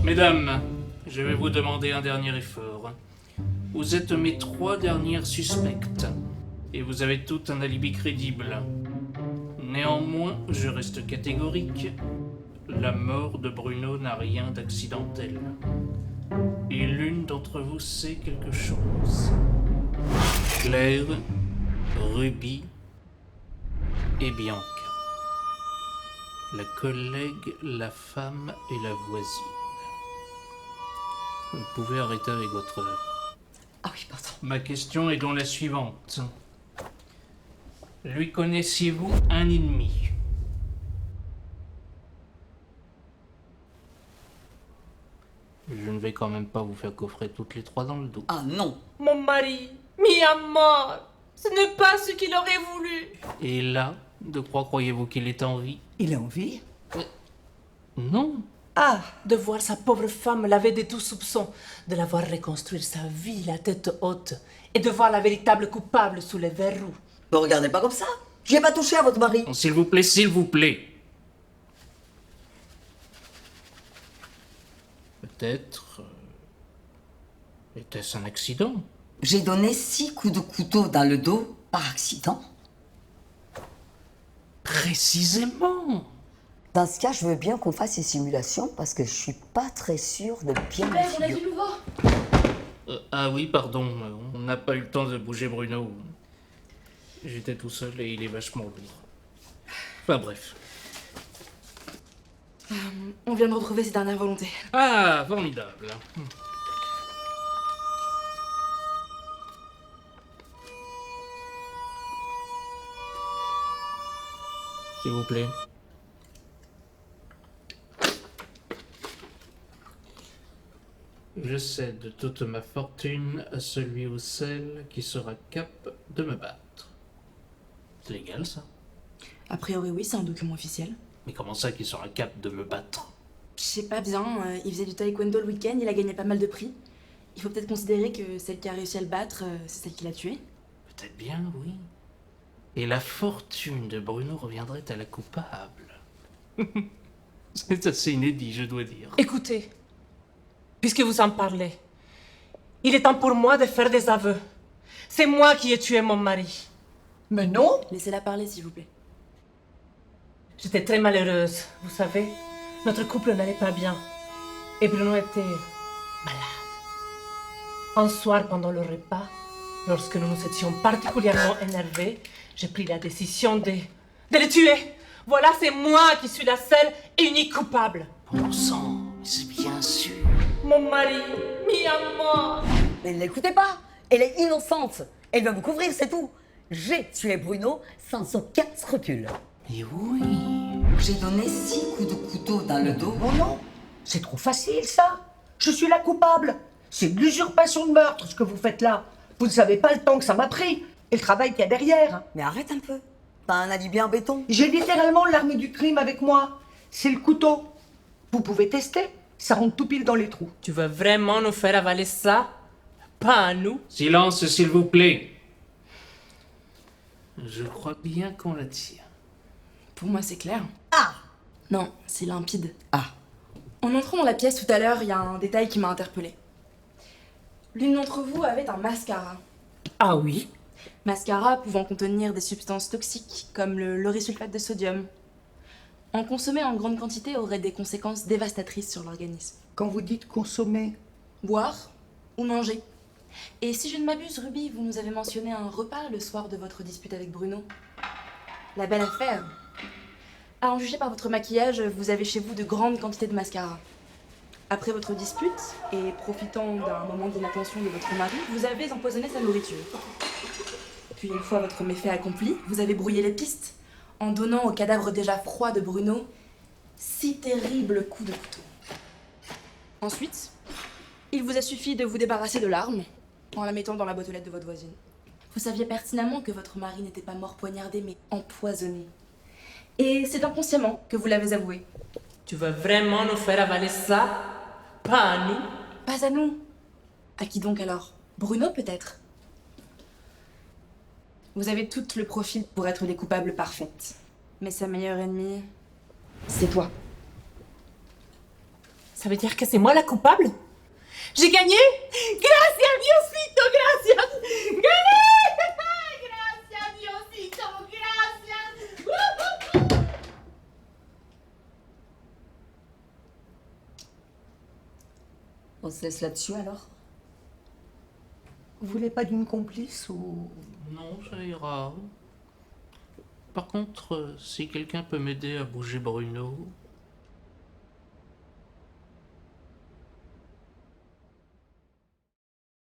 Mesdames, je vais vous demander un dernier effort. Vous êtes mes 3 dernières suspectes, et vous avez toutes un alibi crédible. Néanmoins, je reste catégorique. La mort de Bruno n'a rien d'accidentel. Et l'une d'entre vous sait quelque chose. Claire, Ruby et Bianca. La collègue, la femme et la voisine. Vous pouvez arrêter avec votre... Ah oui, pardon. Ma question est donc la suivante. Lui connaissiez-vous un ennemi? Je ne vais quand même pas vous faire coffrer toutes les 3 dans le dos. Ah non. Mon mari, mis à mort. Ce n'est pas ce qu'il aurait voulu. Et là, de quoi croyez-vous qu'il est en vie? Il est en vie? Non. Ah, de voir sa pauvre femme laver de tout soupçon, de la voir reconstruire sa vie, la tête haute, et de voir la véritable coupable sous les verrous. Ne regardez pas comme ça. J'y ai pas touché à votre mari. S'il vous plaît, s'il vous plaît. Peut-être... était-ce un accident? J'ai donné 6 coups de couteau dans le dos par accident. Précisément. Dans ce cas, je veux bien qu'on fasse ces simulations parce que je suis pas très sûre de bien me Père, on a figurer. du nouveau. Ah oui, pardon, on n'a pas eu le temps de bouger Bruno. J'étais tout seul et il est vachement lourd. Enfin bref. On vient de retrouver ses dernières volontés. Ah, formidable. S'il vous plaît. Je cède toute ma fortune à celui ou celle qui sera capable de me battre. C'est légal, ça? A priori, oui, c'est un document officiel. Mais comment ça qu'il sera capable de me battre? Je sais pas bien, il faisait du taekwondo le week-end, il a gagné pas mal de prix. Il faut peut-être considérer que celle qui a réussi à le battre, c'est celle qui l'a tué. Peut-être bien, oui. Et la fortune de Bruno reviendrait à la coupable. C'est assez inédit, je dois dire. Écoutez, puisque vous en parlez, il est temps pour moi de faire des aveux. C'est moi qui ai tué mon mari. Mais non! Laissez-la parler, s'il vous plaît. J'étais très malheureuse, vous savez. Notre couple n'allait pas bien. Et Bruno était malade. Un soir, pendant le repas, lorsque nous nous étions particulièrement énervés, j'ai pris la décision de le tuer. Voilà, c'est moi qui suis la seule et unique coupable. Bon sang, mais c'est bien sûr. Mon mari, mis à mort. Mais ne l'écoutez pas. Elle est innocente. Elle va vous couvrir, c'est tout. J'ai tué Bruno sans aucun scrupule. Mais oui. J'ai donné 6 coups de couteau dans le dos. Oh non! C'est trop facile, ça! Je suis la coupable! C'est de l'usurpation de meurtre, ce que vous faites là! Vous ne savez pas le temps que ça m'a pris! Et le travail qu'il y a derrière! Mais arrête un peu. T'as un alibi en béton. J'ai littéralement l'arme du crime avec moi! C'est le couteau! Vous pouvez tester, ça rentre tout pile dans les trous. Tu veux vraiment nous faire avaler ça? Pas à nous. Silence, s'il vous plaît. Je crois bien qu'on la tient. Pour moi, c'est clair. Ah! Non, c'est limpide. Ah! En entrant dans la pièce tout à l'heure, il y a un détail qui m'a interpellée. L'une d'entre vous avait un mascara. Ah oui? Mascara pouvant contenir des substances toxiques comme le laurysulfate de sodium. En consommer en grande quantité aurait des conséquences dévastatrices sur l'organisme. Quand vous dites consommer, Boire ou manger. Et si je ne m'abuse, Ruby, vous nous avez mentionné un repas le soir de votre dispute avec Bruno. La belle affaire. À en juger par votre maquillage, vous avez chez vous de grandes quantités de mascara. Après votre dispute, et profitant d'un moment d'inattention de votre mari, vous avez empoisonné sa nourriture. Puis une fois votre méfait accompli, vous avez brouillé les pistes, en donnant au cadavre déjà froid de Bruno 6 terribles coups de couteau. Ensuite, il vous a suffi de vous débarrasser de l'arme en la mettant dans la boîte aux lettres de votre voisine. Vous saviez pertinemment que votre mari n'était pas mort poignardé, mais empoisonné. Et c'est inconsciemment que vous l'avez avoué. Tu veux vraiment nous faire avaler ça? Pas à nous. Pas à nous. À qui donc alors? Bruno peut-être? Vous avez tout le profil pour être les coupables parfaites. Mais sa meilleure ennemie, c'est toi. Ça veut dire que c'est moi la coupable? J'ai gagné? Gracias, Diosito, gracias! Gagné! Gracias, Diosito, gracias! On se laisse là-dessus alors? Vous voulez pas d'une complice ou... Non, ça ira. Par contre, si quelqu'un peut m'aider à bouger Bruno...